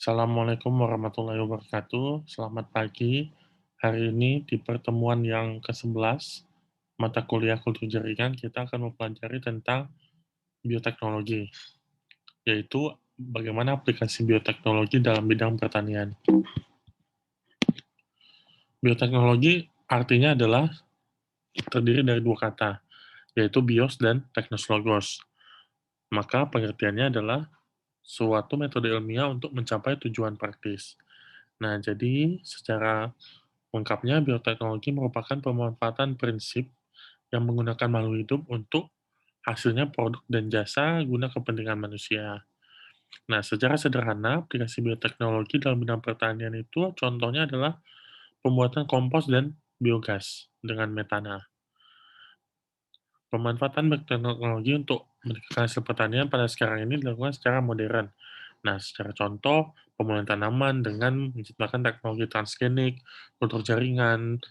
Assalamualaikum warahmatullahi wabarakatuh. Selamat pagi. Hari ini di pertemuan yang ke-11 mata kuliah kultur jaringan kita akan mempelajari tentang bioteknologi, yaitu bagaimana aplikasi bioteknologi dalam bidang pertanian. Bioteknologi artinya adalah terdiri dari dua kata, yaitu bios dan teknoslogos. Maka pengertiannya adalah suatu metode ilmiah untuk mencapai tujuan praktis. Nah, jadi secara lengkapnya, bioteknologi merupakan pemanfaatan prinsip yang menggunakan makhluk hidup untuk hasilnya produk dan jasa guna kepentingan manusia. Nah, secara sederhana, aplikasi bioteknologi dalam bidang pertanian itu contohnya adalah pembuatan kompos dan biogas dengan metana. Pemanfaatan bioteknologi untuk meningkatkan hasil pertanian pada sekarang ini dilakukan secara modern. Nah, secara contoh, pemulihan tanaman dengan menciptakan teknologi transgenik, kultur jaringan,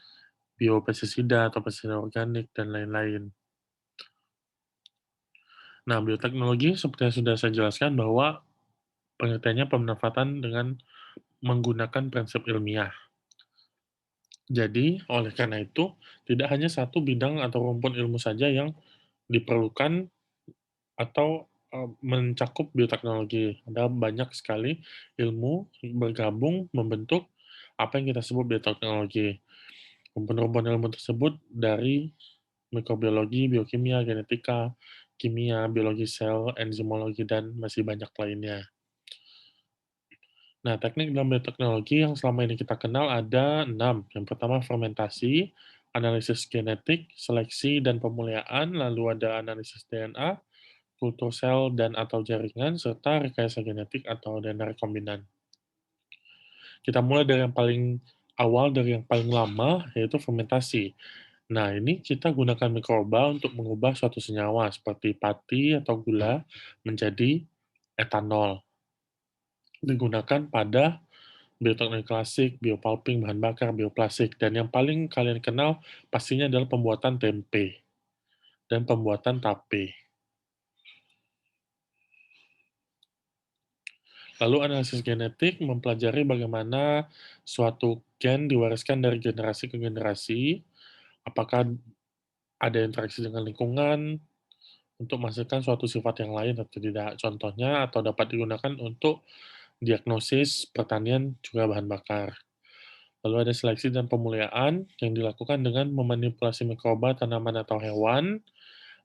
biopestisida atau pestisida organik, dan lain-lain. Nah, bioteknologi seperti yang sudah saya jelaskan bahwa pengertiannya pemanfaatan dengan menggunakan prinsip ilmiah. Jadi, oleh karena itu, tidak hanya satu bidang atau rumpun ilmu saja yang diperlukan atau mencakup bioteknologi. Ada banyak sekali ilmu bergabung membentuk apa yang kita sebut bioteknologi. Rumpun-rumpun ilmu tersebut dari mikrobiologi, biokimia, genetika, kimia, biologi sel, enzimologi, dan masih banyak lainnya. Nah, teknik dalam bioteknologi yang selama ini kita kenal ada 6. Yang pertama fermentasi, analisis genetik, seleksi dan pemuliaan, lalu ada analisis DNA, kultur sel dan atau jaringan, serta rekayasa genetik atau DNA rekombinan. Kita mulai dari yang paling awal, dari yang paling lama, yaitu fermentasi. Nah, ini kita gunakan mikroba untuk mengubah suatu senyawa seperti pati atau gula menjadi etanol. Digunakan pada bioteknologi klasik, biopulping, bahan bakar, bioplastik, dan yang paling kalian kenal pastinya adalah pembuatan tempe dan pembuatan tape. Lalu analisis genetik mempelajari bagaimana suatu gen diwariskan dari generasi ke generasi, apakah ada interaksi dengan lingkungan untuk menghasilkan suatu sifat yang lain atau tidak. Contohnya atau dapat digunakan untuk diagnosis pertanian juga bahan bakar. Lalu ada seleksi dan pemuliaan yang dilakukan dengan memanipulasi mikroba, tanaman, atau hewan,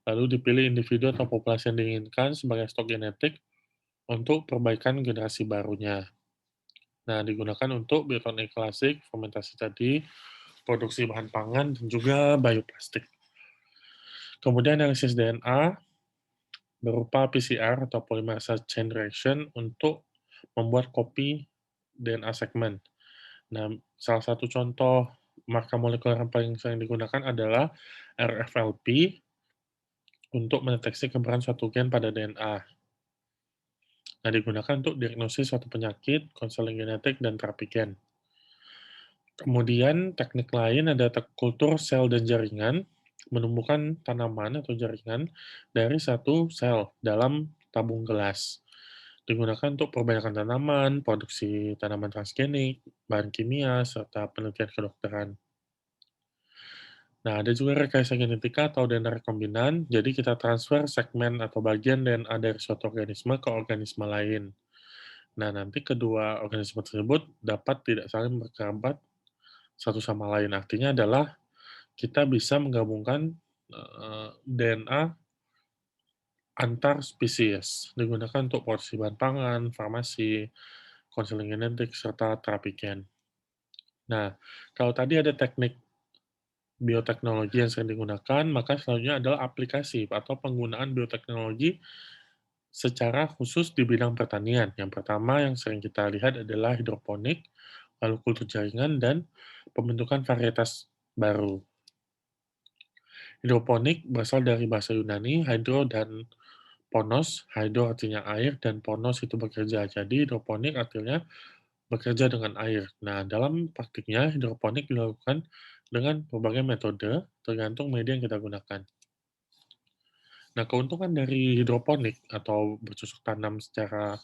lalu dipilih individu atau populasi yang diinginkan sebagai stok genetik untuk perbaikan generasi barunya. Nah, digunakan untuk bioteknologi klasik, fermentasi tadi, produksi bahan pangan, dan juga bioplastik. Kemudian analisis DNA berupa PCR atau polymerase chain reaction untuk membuat kopi DNA segmen. Nah, salah satu contoh marker molekuler yang paling sering digunakan adalah RFLP untuk mendeteksi keberadaan suatu gen pada DNA. Nah, digunakan untuk diagnosis suatu penyakit, konseling genetik, dan terapi gen. Kemudian teknik lain ada kultur sel dan jaringan, menumbuhkan tanaman atau jaringan dari satu sel dalam tabung gelas. Digunakan untuk perbanyakan tanaman, produksi tanaman transgenik, bahan kimia, serta penelitian kedokteran. Nah, ada juga rekayasa genetika atau DNA rekombinan, jadi kita transfer segmen atau bagian DNA dari suatu organisme ke organisme lain. Nah, nanti kedua organisme tersebut dapat tidak saling berkerabat satu sama lain. Artinya adalah kita bisa menggabungkan DNA antar spesies, digunakan untuk produksi bahan pangan, farmasi, konseling genetik, serta terapi gen. Nah, kalau tadi ada teknik bioteknologi yang sering digunakan, maka selanjutnya adalah aplikasi atau penggunaan bioteknologi secara khusus di bidang pertanian. Yang pertama yang sering kita lihat adalah hidroponik, lalu kultur jaringan, dan pembentukan varietas baru. Hidroponik berasal dari bahasa Yunani, hydro dan ponos. Hydro artinya air, dan ponos itu bekerja. Jadi hidroponik artinya bekerja dengan air. Nah, dalam praktiknya, hidroponik dilakukan dengan berbagai metode, tergantung media yang kita gunakan. Nah, keuntungan dari hidroponik atau bercocok tanam secara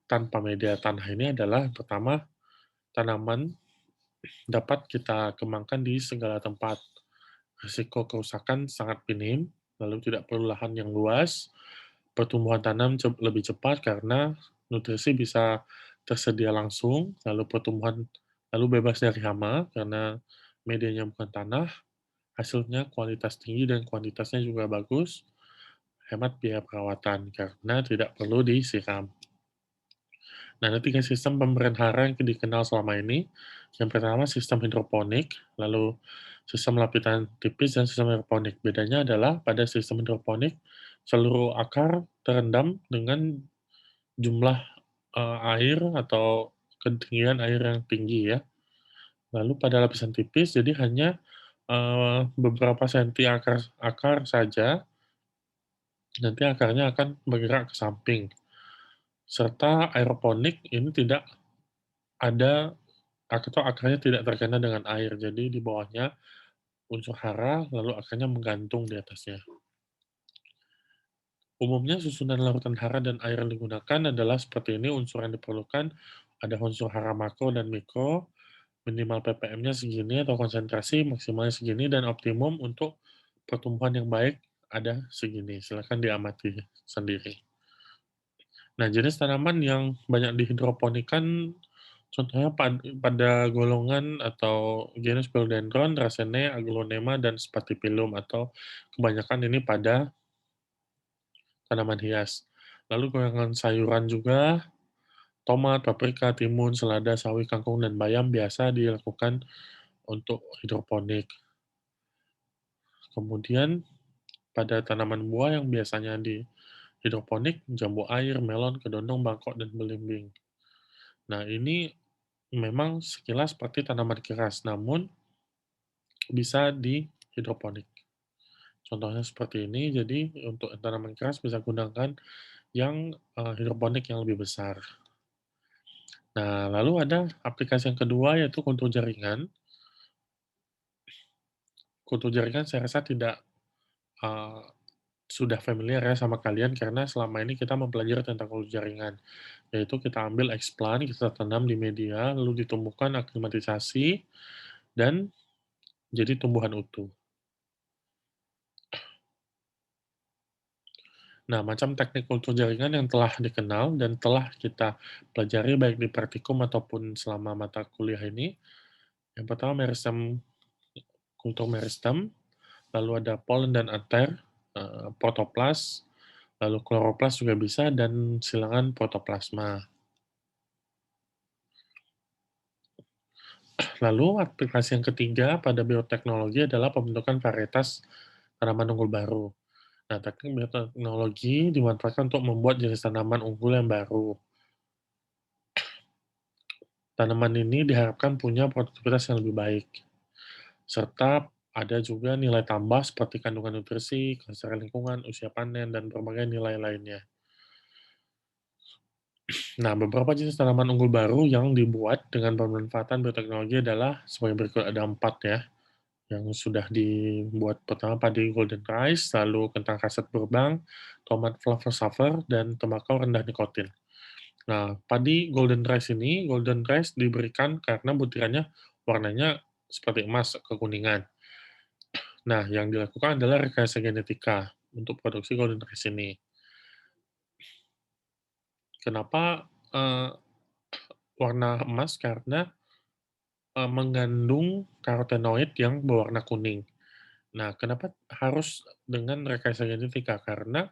tanpa media tanah ini adalah yang pertama, tanaman dapat kita kembangkan di segala tempat. Risiko kerusakan sangat minim, lalu tidak perlu lahan yang luas, pertumbuhan tanam lebih cepat karena nutrisi bisa tersedia langsung, lalu bebas dari hama karena medianya bukan tanah, hasilnya kualitas tinggi dan kuantitasnya juga bagus, hemat biaya perawatan karena tidak perlu disiram. Nah, ada 3 sistem pemberian hara yang dikenal selama ini. Yang pertama sistem hidroponik, lalu sistem lapisan tipis, dan sistem hidroponik. Bedanya adalah pada sistem hidroponik, seluruh akar terendam dengan jumlah, air atau ketinggian air yang tinggi ya. Lalu pada lapisan tipis, jadi hanya, beberapa senti akar akar saja, nanti akarnya akan bergerak ke samping. Serta aeroponik ini tidak ada atau akarnya tidak terkena dengan air, jadi di bawahnya unsur hara, lalu akarnya menggantung di atasnya. Umumnya susunan larutan hara dan air yang digunakan adalah seperti ini, unsur yang diperlukan ada unsur hara makro dan mikro, minimal ppm-nya segini atau konsentrasi maksimalnya segini, dan optimum untuk pertumbuhan yang baik ada segini. Silakan diamati sendiri. Nah, jenis tanaman yang banyak dihidroponikan contohnya pada golongan atau genus Philodendron, Dracaena, Aglaonema, dan Spathiphyllum, atau kebanyakan ini pada tanaman hias. Lalu golongan sayuran juga, tomat, paprika, timun, selada, sawi, kangkung, dan bayam biasa dilakukan untuk hidroponik. Kemudian pada tanaman buah yang biasanya di hidroponik, jambu air, melon, kedondong, bangkok, dan belimbing. Nah, ini memang sekilas seperti tanaman keras, namun bisa di hidroponik. Contohnya seperti ini, jadi untuk tanaman keras bisa gunakan yang hidroponik yang lebih besar. Nah, lalu ada aplikasi yang kedua yaitu kultur jaringan. Kultur jaringan saya rasa tidak eee, sudah familiar ya sama kalian karena selama ini kita mempelajari tentang kultur jaringan, yaitu kita ambil explant, kita tanam di media, lalu ditumbuhkan aklimatisasi, dan jadi tumbuhan utuh. Nah, macam teknik kultur jaringan yang telah dikenal dan telah kita pelajari baik di praktikum ataupun selama mata kuliah ini, yang pertama meristem, kultur meristem, lalu ada polen dan anther, protoplas, lalu kloroplas juga bisa, dan silangan protoplasma. Lalu aplikasi yang ketiga pada bioteknologi adalah pembentukan varietas tanaman unggul baru. Nah, teknik bioteknologi dimanfaatkan untuk membuat jenis tanaman unggul yang baru. Tanaman ini diharapkan punya produktivitas yang lebih baik, serta ada juga nilai tambah seperti kandungan nutrisi, kelestarian lingkungan, usia panen, dan berbagai nilai lainnya. Nah, beberapa jenis tanaman unggul baru yang dibuat dengan pemanfaatan bioteknologi adalah sebagai berikut, ada 4 ya, yang sudah dibuat. Pertama padi golden rice, lalu kentang kaset berbang, tomat flavor saver, dan tembakau rendah nikotin. Nah, padi golden rice ini, golden rice diberikan karena butirannya warnanya seperti emas kekuningan. Nah, yang dilakukan adalah rekayasa genetika untuk produksi golden rice ini. Kenapa warna emas? Karena mengandung karotenoid yang berwarna kuning. Nah, kenapa harus dengan rekayasa genetika? Karena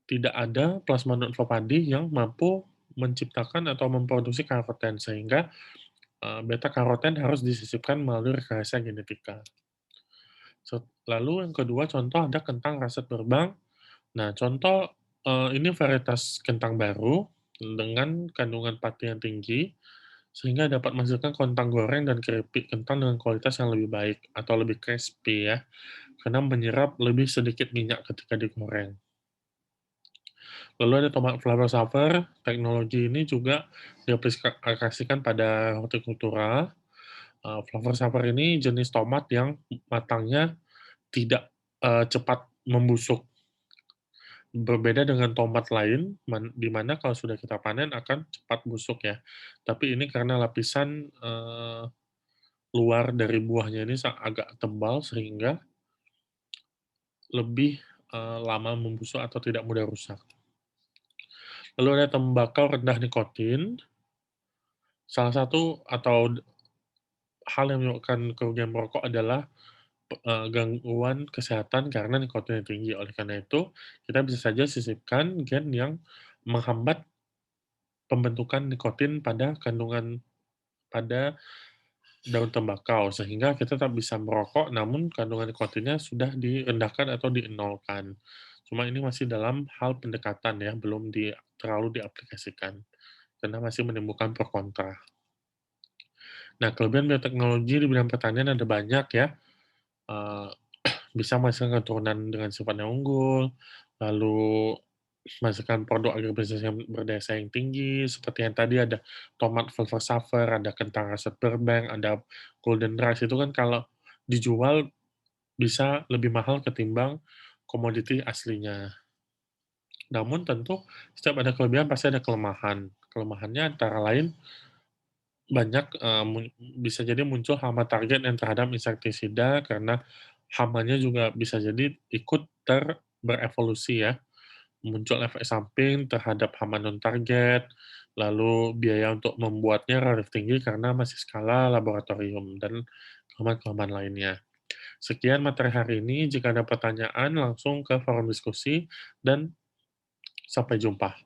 tidak ada plasmodium padi yang mampu menciptakan atau memproduksi karoten, sehingga beta karoten harus disisipkan melalui rekayasa genetika. Lalu yang kedua, contoh ada kentang raset berbang. Nah, contoh, ini varietas kentang baru dengan kandungan pati yang tinggi, sehingga dapat menghasilkan kentang goreng dan keripik kentang dengan kualitas yang lebih baik atau lebih crispy ya, karena menyerap lebih sedikit minyak ketika digoreng. Lalu ada tomat flavor saver, teknologi ini juga diaplikasikan pada hortikultura. Flavor saver ini jenis tomat yang matangnya tidak cepat membusuk. Berbeda dengan tomat lain, di mana kalau sudah kita panen akan cepat busuk ya. Tapi ini karena lapisan, luar dari buahnya ini agak tebal sehingga lebih, lama membusuk atau tidak mudah rusak. Lalu ada tembakau rendah nikotin, salah satu atau hal yang menyebabkan kerugian merokok adalah gangguan kesehatan karena nikotinnya tinggi. Oleh karena itu, kita bisa saja sisipkan gen yang menghambat pembentukan nikotin pada daun tembakau, sehingga kita tetap bisa merokok, namun kandungan nikotinnya sudah direndahkan atau dinolkan. Cuma ini masih dalam hal pendekatan ya, belum terlalu diaplikasikan, karena masih menimbulkan pro kontra. Nah, kelebihan bioteknologi di bidang pertanian ada banyak ya, eee, bisa menghasilkan keturunan dengan sifat yang unggul, lalu menghasilkan produk agribisnis yang berdaya saing tinggi, seperti yang tadi ada tomat Velvet Savour, ada kentang Rasad Burbank, ada Golden Rice, itu kan kalau dijual bisa lebih mahal ketimbang komoditi aslinya. Namun tentu setiap ada kelebihan pasti ada kelemahan. Kelemahannya antara lain banyak, bisa jadi muncul hama target yang terhadap insektisida karena hamanya juga bisa jadi ikut berevolusi ya, muncul efek samping terhadap hama non-target, lalu biaya untuk membuatnya relatif tinggi karena masih skala laboratorium, dan kelemahan-kelemahan lainnya. Sekian materi hari ini, jika ada pertanyaan langsung ke forum diskusi, dan sampai jumpa.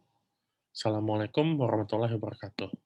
Assalamualaikum warahmatullahi wabarakatuh.